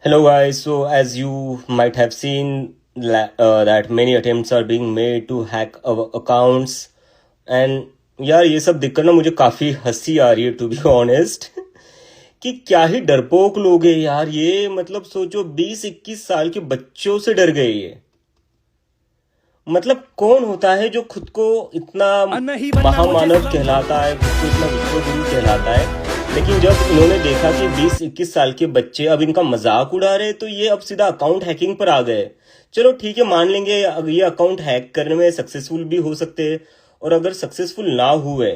Hello, guys. So, as you might have seen, that many attempts are being made to hack our accounts, and यार ये सब देखकर ना मुझे काफी हंसी आ रही है, टू बी ऑनेस्ट। कि क्या ही डरपोक लोग हैं यार ये। मतलब सोचो, 20-21 साल के बच्चों से डर गए ये। मतलब कौन होता है जो खुद को इतना नहीं बनना मुझे महामानव सलाम करो। कहलाता है, खुद को इतना विश्वगुरु कहलाता है, लेकिन जब इन्होंने देखा कि 20-21 साल के बच्चे अब इनका मजाक उड़ा रहे, तो ये अब सीधा अकाउंट हैकिंग पर आ गए। चलो ठीक है, मान लेंगे अगर ये अकाउंट हैक करने में सक्सेसफुल भी हो सकते हैं, और अगर सक्सेसफुल ना हुए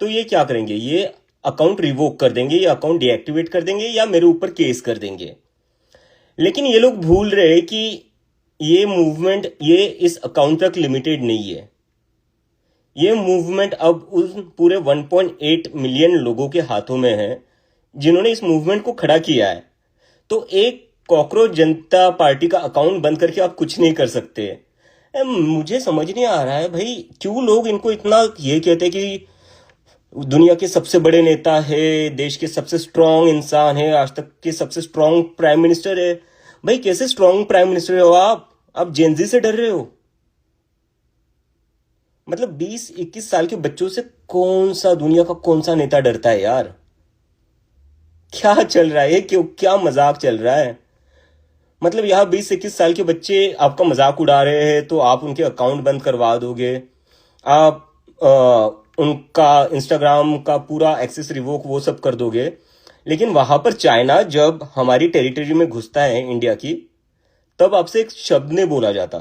तो ये क्या करेंगे, ये अकाउंट रिवोक कर देंगे, ये अकाउंट डीएक्टिवेट कर देंगे, या मेरे ऊपर केस कर देंगे। लेकिन ये लोग भूल रहे कि ये मूवमेंट ये इस अकाउंट तक लिमिटेड नहीं है। ये मूवमेंट अब उन पूरे 1.8 मिलियन लोगों के हाथों में है जिन्होंने इस मूवमेंट को खड़ा किया है। तो एक कॉकरोच जनता पार्टी का अकाउंट बंद करके आप कुछ नहीं कर सकते। मुझे समझ नहीं आ रहा है भाई, क्यों लोग इनको इतना ये कहते हैं कि दुनिया के सबसे बड़े नेता है, देश के सबसे स्ट्रांग इंसान है, आज तक के सबसे स्ट्रांग प्राइम मिनिस्टर है। भाई कैसे स्ट्रांग प्राइम मिनिस्टर हो आप जेनजी से डर रहे हो? मतलब 20-21 साल के बच्चों से कौन सा दुनिया का कौन सा नेता डरता है यार? क्या चल रहा है, क्यों क्या मजाक चल रहा है? मतलब यहाँ 20-21 साल के बच्चे आपका मजाक उड़ा रहे हैं तो आप उनके अकाउंट बंद करवा दोगे, आप उनका इंस्टाग्राम का पूरा एक्सेस रिवोक वो सब कर दोगे। लेकिन वहां पर चाइना जब हमारी टेरिटरी में घुसता है इंडिया की, तब आपसे एक शब्द नहीं बोला जाता।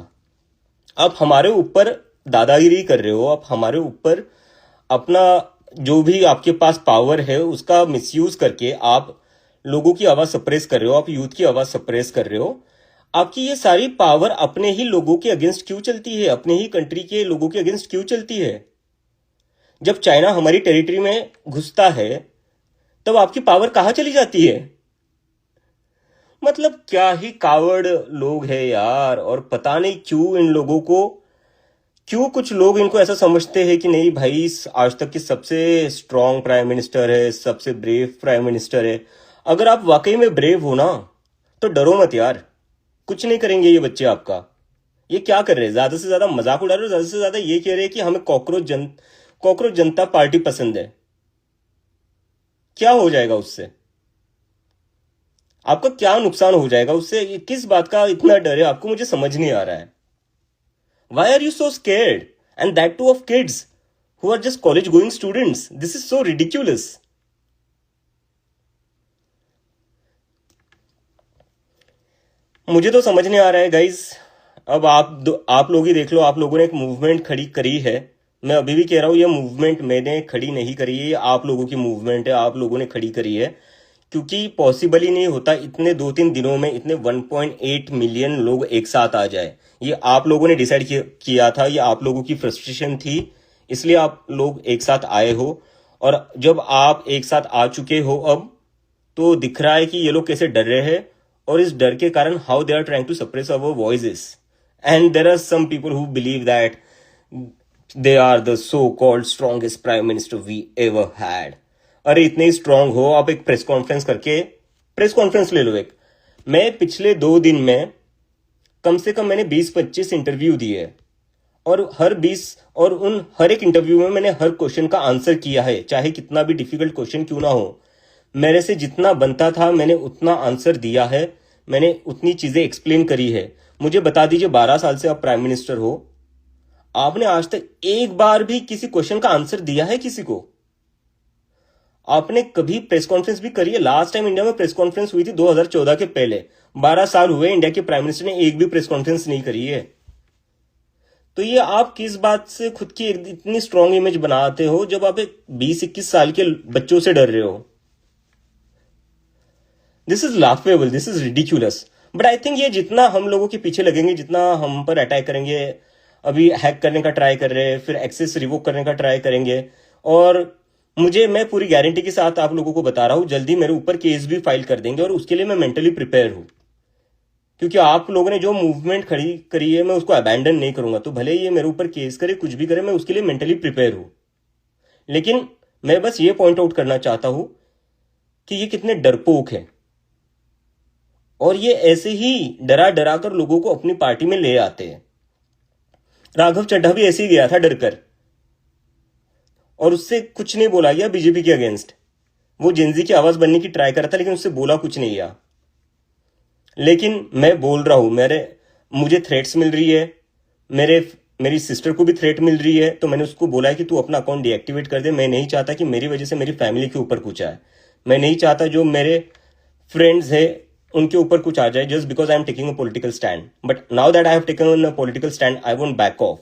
आप हमारे ऊपर दादागिरी कर रहे हो, आप हमारे ऊपर अपना जो भी आपके पास पावर है उसका मिसयूज करके आप लोगों की आवाज सप्रेस कर रहे हो, आप यूथ की आवाज सप्रेस कर रहे हो। आपकी ये सारी पावर अपने ही लोगों के अगेंस्ट क्यों चलती है, अपने ही कंट्री के लोगों के अगेंस्ट क्यों चलती है? जब चाइना हमारी टेरिटरी में घुसता है तब आपकी पावर कहां चली जाती है? मतलब क्या ही कावड़ लोग हैं यार। और पता नहीं क्यों इन लोगों को, क्यों कुछ लोग इनको ऐसा समझते हैं कि नहीं भाई आज तक की सबसे स्ट्रांग प्राइम मिनिस्टर है, सबसे ब्रेव प्राइम मिनिस्टर है। अगर आप वाकई में ब्रेव हो ना, तो डरो मत यार, कुछ नहीं करेंगे ये बच्चे आपका। ये क्या कर रहे हैं, ज्यादा से ज्यादा मजाक उड़ा रहे हो, ज्यादा से ज्यादा ये कह रहे हैं कि हमें कॉकरोच जनता पार्टी पसंद है। क्या हो जाएगा उससे? आपका क्या नुकसान हो जाएगा उससे? ये किस बात का इतना डर है आपको, मुझे समझ नहीं आ रहा है। Why are you so scared? And that too of kids who are just college going students. This is so ridiculous. मुझे तो समझ नहीं आ रहा है गाइज। अब आप लोग ही देख लो, आप लोगों ने एक मूवमेंट खड़ी करी है। मैं अभी भी कह रहा हूं, ये मूवमेंट मैंने खड़ी नहीं करी है, ये आप लोगों की मूवमेंट है, आप लोगों ने खड़ी करी है। क्योंकि पॉसिबल ही नहीं होता इतने 2-3 दिनों में इतने 1.8 मिलियन लोग एक साथ आ जाए। ये आप लोगों ने डिसाइड किया था, ये आप लोगों की फ्रस्ट्रेशन थी, इसलिए आप लोग एक साथ आए हो। और जब आप एक साथ आ चुके हो अब, तो दिख रहा है कि ये लोग कैसे डर रहे हैं, और इस डर के कारण how they are trying to suppress our voices. And there are some people who believe that they are the so called strongest prime minister we ever had. अरे इतने ही स्ट्रांग हो आप, एक प्रेस कॉन्फ्रेंस ले लो एक। मैं पिछले 2 दिन में कम से कम मैंने 20-25 इंटरव्यू दिए, और हर एक इंटरव्यू में मैंने हर क्वेश्चन का आंसर किया है, चाहे कितना भी डिफिकल्ट क्वेश्चन क्यों ना हो। मेरे से जितना बनता था मैंने उतना आंसर दिया है, मैंने उतनी चीजें एक्सप्लेन करी है। मुझे बता दीजिए, 12 साल से आप प्राइम मिनिस्टर हो, आपने आज तक एक बार भी किसी क्वेश्चन का आंसर दिया है किसी को? आपने कभी प्रेस कॉन्फ्रेंस भी करी है? लास्ट टाइम इंडिया में प्रेस कॉन्फ्रेंस हुई थी 2014 के पहले। 12 साल हुए इंडिया के प्राइम मिनिस्टर ने एक भी प्रेस कॉन्फ्रेंस नहीं करी है। तो ये आप किस बात से खुद की इतनी स्ट्रांग इमेज बनाते हो जब आप एक 20-21 साल के बच्चों से डर रहे हो? This is laughable, this is ridiculous. But I think ये जितना हम लोगों के पीछे लगेंगे, जितना हम पर अटैक करेंगे, अभी हैक करने का ट्राई कर रहे हैं, फिर एक्सेस रिवोक करने का ट्राई करेंगे, और मैं पूरी गारंटी के साथ आप लोगों को बता रहा हूं, जल्दी मेरे ऊपर केस भी फाइल कर देंगे, और उसके लिए मैं मेंटली प्रिपेयर हूं। क्योंकि आप लोगों ने जो मूवमेंट खड़ी करी है, मैं उसको अबैंडन नहीं करूंगा। तो भले ये मेरे ऊपर केस करे, कुछ भी करे, मैं उसके लिए मेंटली प्रिपेयर हूं। लेकिन मैं बस ये पॉइंट आउट करना चाहता हूं कि ये कितने डरपोक हैं। और ये ऐसे ही डरा डरा कर लोगों को अपनी पार्टी में ले आते हैं। राघव चड्ढा भी ऐसे ही गया था डरकर, और उससे कुछ नहीं बोला गया बीजेपी के अगेंस्ट। वो जेनजी की आवाज बनने की ट्राई करा था, लेकिन उससे बोला कुछ नहीं गया। लेकिन मैं बोल रहा हूं, मुझे थ्रेट्स मिल रही है, मेरी सिस्टर को भी थ्रेट मिल रही है, तो मैंने उसको बोला है कि तू अपना अकाउंट डीएक्टिवेट कर दे। मैं नहीं चाहता कि मेरी वजह से मेरी फैमिली के ऊपर कुछ आए। मैं नहीं चाहता जो मेरे फ्रेंड्स है उनके ऊपर कुछ आ जाए, just because I am taking a political stand. But now that I have taken a political stand, I won't back off,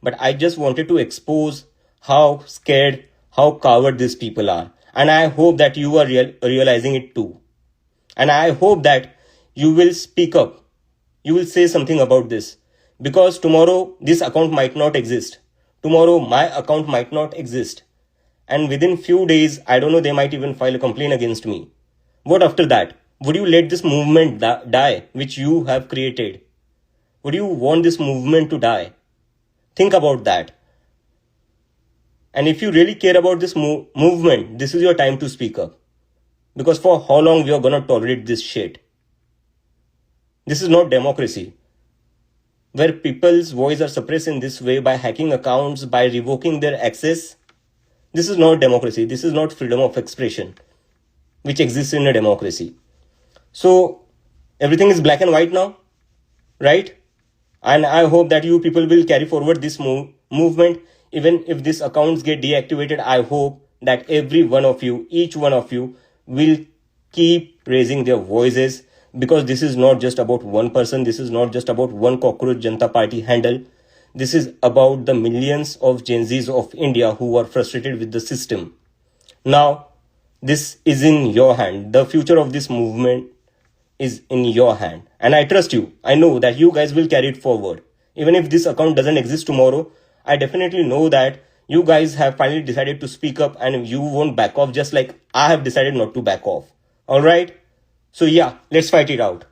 but I just wanted to expose how scared, how coward this people are, and I hope that you are realizing it too. And I hope that you will speak up. You will say something about this. Because tomorrow this account might not exist. Tomorrow my account might not exist. And within few days, I don't know, they might even file a complaint against me. What after that? Would you let this movement die, which you have created? Would you want this movement to die? Think about that. And if you really care about this movement, this is your time to speak up. Because for how long we are going to tolerate this shit? This is not democracy. Where people's voice are suppressed in this way by hacking accounts, by revoking their access. This is not democracy. This is not freedom of expression, which exists in a democracy. So, everything is black and white now, right? And I hope that you people will carry forward this movement. Even if these accounts get deactivated, I hope that every one of you, each one of you, will keep raising their voices, because this is not just about one person. This is not just about one cockroach Janata Party handle. This is about the millions of Gen Zs of India who are frustrated with the system. Now, this is in your hand. The future of this movement is in your hand. And I trust you. I know that you guys will carry it forward. Even if this account doesn't exist tomorrow, I definitely know that you guys have finally decided to speak up and you won't back off, just like I have decided not to back off. Alright? So yeah, let's fight it out.